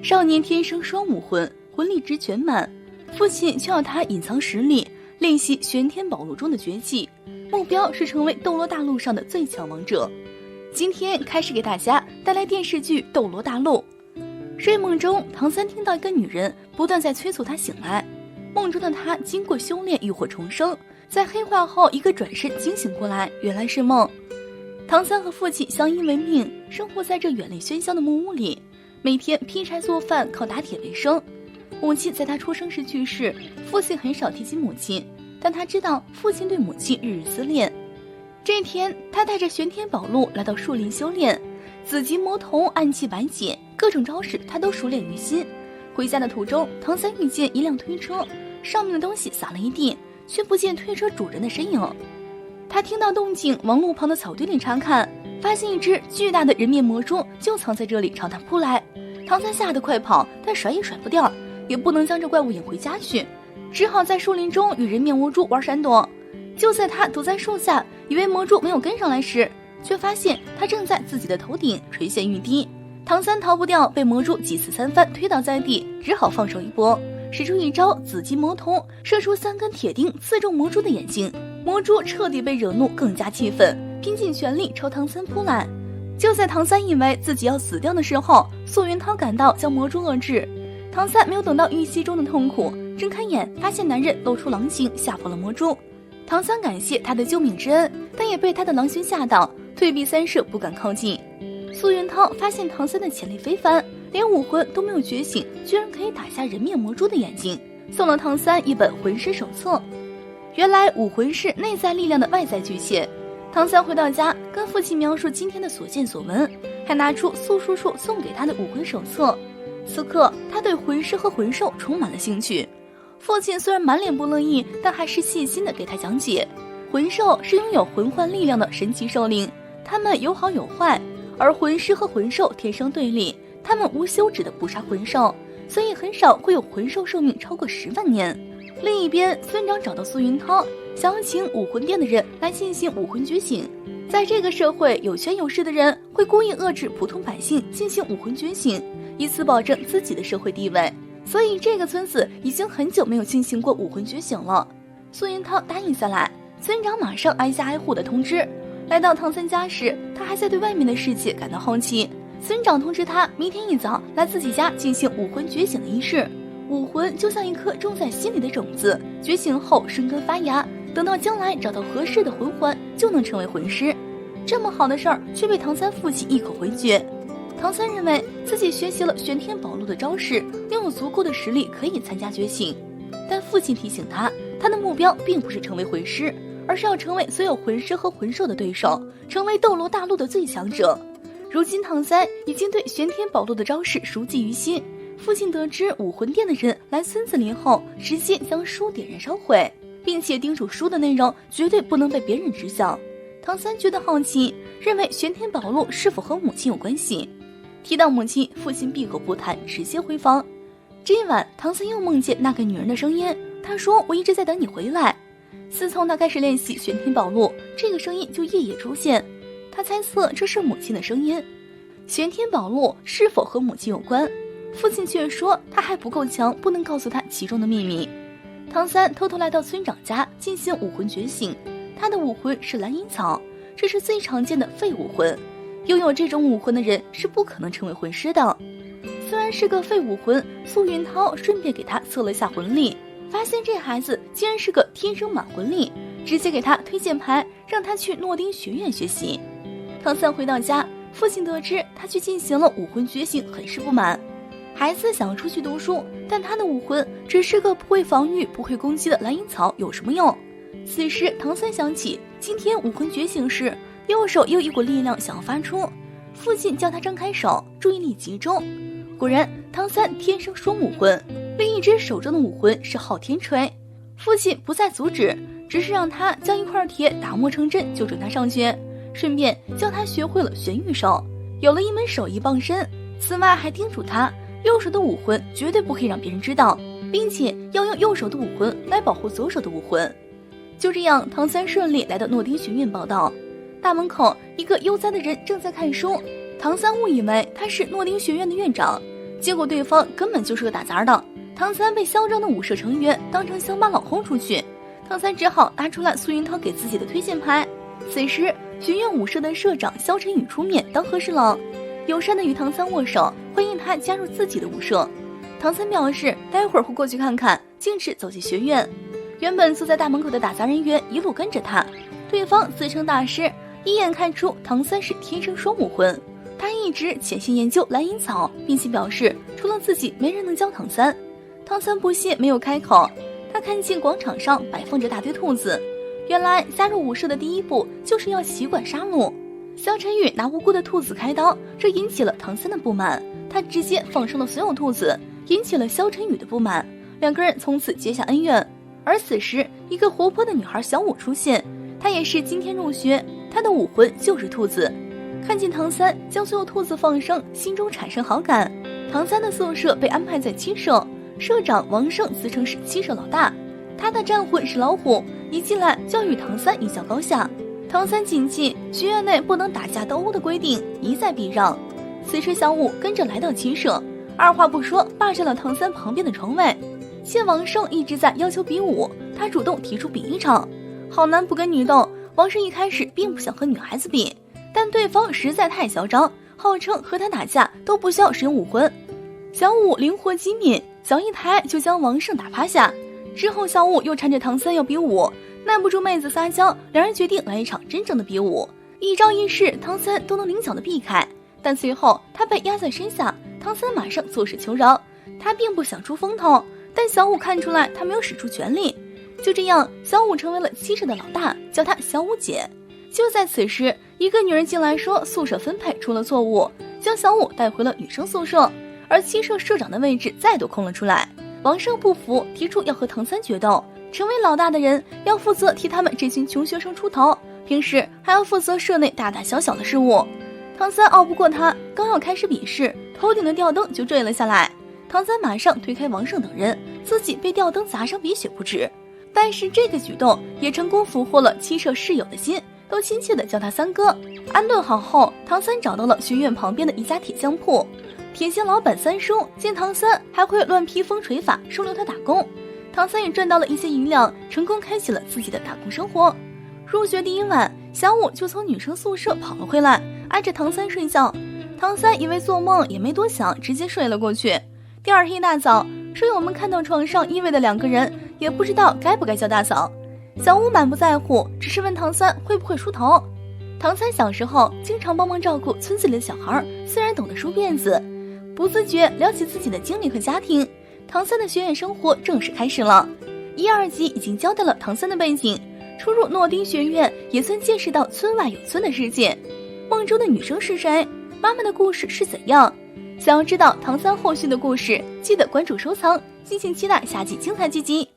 少年天生双武魂，魂力值全满，父亲却要他隐藏实力，练习玄天宝录中的绝技，目标是成为斗罗大陆上的最强王者。今天开始给大家带来电视剧《斗罗大陆》。睡梦中，唐三听到一个女人不断在催促他醒来。梦中的他经过修炼浴火重生，在黑化后一个转身惊醒过来，原来是梦。唐三和父亲相依为命，生活在这远离喧嚣的木屋里，每天劈柴做饭，靠打铁为生。母亲在他出生时去世，父亲很少提起母亲，但他知道父亲对母亲日日思念。这天，他带着玄天宝录来到树林修炼，紫极魔瞳、暗器百解，各种招式他都熟练于心。回家的途中，唐三遇见一辆推车，上面的东西撒了一地，却不见推车主人的身影。他听到动静，往路旁的草堆里查看，发现一只巨大的人面魔蛛就藏在这里朝他扑来。唐三吓得快跑，但甩也甩不掉，也不能将这怪物引回家去，只好在树林中与人面魔蛛玩闪躲。就在他躲在树下，以为魔蛛没有跟上来时，却发现他正在自己的头顶垂涎欲滴。唐三逃不掉，被魔蛛几次三番推倒在地，只好放手一搏，使出一招紫极魔瞳，射出3根铁钉刺中魔蛛的眼睛。魔蛛彻底被惹怒，更加气愤，拼尽全力朝唐三扑来。就在唐三以为自己要死掉的时候，素云涛赶到将魔蛛遏制。唐三没有等到预期中的痛苦，睁开眼发现男人露出狼形，吓跑了魔蛛。唐三感谢他的救命之恩，但也被他的狼形吓到，退避三舍，不敢靠近。素云涛发现唐三的潜力非凡，连武魂都没有觉醒，居然可以打下人面魔蛛的眼睛，送了唐三一本魂师手册。原来武魂是内在力量的外在具现。唐三回到家，跟父亲描述今天的所见所闻，还拿出苏叔叔送给他的武魂手册。此刻他对魂师和魂兽充满了兴趣。父亲虽然满脸不乐意，但还是细心地给他讲解，魂兽是拥有魂幻力量的神奇兽灵，它们有好有坏，而魂师和魂兽天生对立，他们无休止地捕杀魂兽，所以很少会有魂兽寿命超过10万年。另一边，村长找到苏云涛，想要请武魂殿的人来进行武魂觉醒。在这个社会，有权有势的人会故意遏制普通百姓进行武魂觉醒，以此保证自己的社会地位。所以这个村子已经很久没有进行过武魂觉醒了。苏云涛答应下来，村长马上挨家挨户的通知。来到唐三家时，他还在对外面的世界感到好奇。村长通知他明天一早来自己家进行武魂觉醒的仪式。武魂就像一颗种在心里的种子，觉醒后生根发芽，等到将来找到合适的魂环，就能成为魂师。这么好的事儿却被唐三父亲一口回绝。唐三认为自己学习了玄天宝录的招式，拥有足够的实力可以参加觉醒，但父亲提醒他，他的目标并不是成为魂师，而是要成为所有魂师和魂兽的对手，成为斗罗大陆的最强者。如今唐三已经对玄天宝录的招式熟记于心。父亲得知武魂殿的人来村子里后，直接将书点燃烧毁，并且叮嘱书的内容绝对不能被别人知晓。唐三觉得好奇，认为玄天宝录是否和母亲有关系。提到母亲，父亲闭口不谈，直接回房。这一晚，唐三又梦见那个女人的声音，她说：“我一直在等你回来。”自从他开始练习玄天宝录，这个声音就夜夜出现。他猜测这是母亲的声音。玄天宝录是否和母亲有关？父亲却说他还不够强，不能告诉他其中的秘密。唐三偷偷来到村长家进行武魂觉醒，他的武魂是蓝银草，这是最常见的废武魂，拥有这种武魂的人是不可能成为魂师的。虽然是个废武魂，苏云涛顺便给他测了一下魂力，发现这孩子竟然是个天生满魂力，直接给他推荐牌，让他去诺丁学院学习。唐三回到家，父亲得知他去进行了武魂觉醒，很是不满。孩子想出去读书，但他的武魂只是个不会防御、不会攻击的蓝银草，有什么用？此时唐三想起今天武魂觉醒时，右手又一股力量想要发出，父亲叫他张开手，注意力集中。果然，唐三天生双武魂，另一只手中的武魂是昊天锤。父亲不再阻止，只是让他将一块铁打磨成针，就准他上学，顺便教他学会了玄玉手，有了一门手艺傍身。此外还叮嘱他，右手的武魂绝对不可以让别人知道，并且要用右手的武魂来保护左手的武魂。就这样，唐三顺利来到诺丁学院报道。大门口，一个悠哉的人正在看书，唐三误以为他是诺丁学院的院长，结果对方根本就是个打杂的。唐三被嚣张的舞社成员当成乡巴佬轰出去，唐三只好拿出了苏云涛给自己的推荐牌。此时学院舞社的社长萧晨宇出面当和事佬，友善的与唐三握手，欢迎他加入自己的舞社。唐三表示待会儿会过去看看，径直走进学院。原本坐在大门口的打杂人员一路跟着他，对方自称大师，一眼看出唐三是天生双武魂。他一直潜心研究蓝银草，并且表示除了自己没人能教唐三。唐三不屑没有开口，他看见广场上摆放着大堆兔子，原来加入舞社的第一步就是要习惯杀戮。萧晨宇拿无辜的兔子开刀，这引起了唐三的不满，他直接放生了所有兔子，引起了萧晨宇的不满，两个人从此结下恩怨。而此时一个活泼的女孩小舞出现，她也是今天入学，她的武魂就是兔子。看见唐三将所有兔子放生，心中产生好感。唐三的宿舍被安排在七舍，社长王胜自称是七舍老大，他的战魂是老虎，一进来就要与唐三一较高下。唐三谨记学院内不能打架斗殴的规定，一再避让。此时小舞跟着来到七舍，二话不说霸占了唐三旁边的床位。见王胜一直在要求比武，他主动提出比一场。好男不跟女斗，王胜一开始并不想和女孩子比，但对方实在太嚣张，号称和他打架都不需要使用武魂。小舞灵活机敏，脚一抬就将王胜打趴下。之后小舞又缠着唐三要比武，耐不住妹子撒娇，两人决定来一场真正的比武。一招一式唐三都能灵巧的避开，但随后他被压在身下，唐三马上作势求饶。他并不想出风头，但小舞看出来他没有使出全力。就这样，小舞成为了七舍的老大，叫她小舞姐。就在此时，一个女人进来说宿舍分配出了错误，将小舞带回了女生宿舍，而七舍社长的位置再度空了出来。王胜不服，提出要和唐三决斗，成为老大的人要负责替他们这群穷学生出头，平时还要负责社内大大小小的事务。唐三拗不过他，刚要开始比试，头顶的吊灯就坠了下来。唐三马上推开王胜等人，自己被吊灯砸伤鼻血不止。但是这个举动也成功俘获了七舍室友的心，都亲切地叫他三哥。安顿好后，唐三找到了学院旁边的一家铁匠铺。铁匠老板三叔见唐三还会乱披风锤法，收留他打工。唐三也赚到了一些银两，成功开启了自己的打工生活。入学第一晚，小舞就从女生宿舍跑了回来，挨着唐三睡觉。唐三以为做梦，也没多想，直接睡了过去。第二天一大早，舍友们看到床上依偎的两个人，也不知道该不该叫大嫂。小舞满不在乎，只是问唐三会不会梳头。唐三小时候经常帮忙照顾村子里的小孩，虽然懂得梳辫子，不自觉聊起自己的经历和家庭。唐三的学院生活正式开始了。1、2集已经交代了唐三的背景，初入诺丁学院也算见识到村外有村的世界。梦中的女生是谁？妈妈的故事是怎样？想要知道唐三后续的故事，记得关注收藏，敬请期待下集精彩剧集。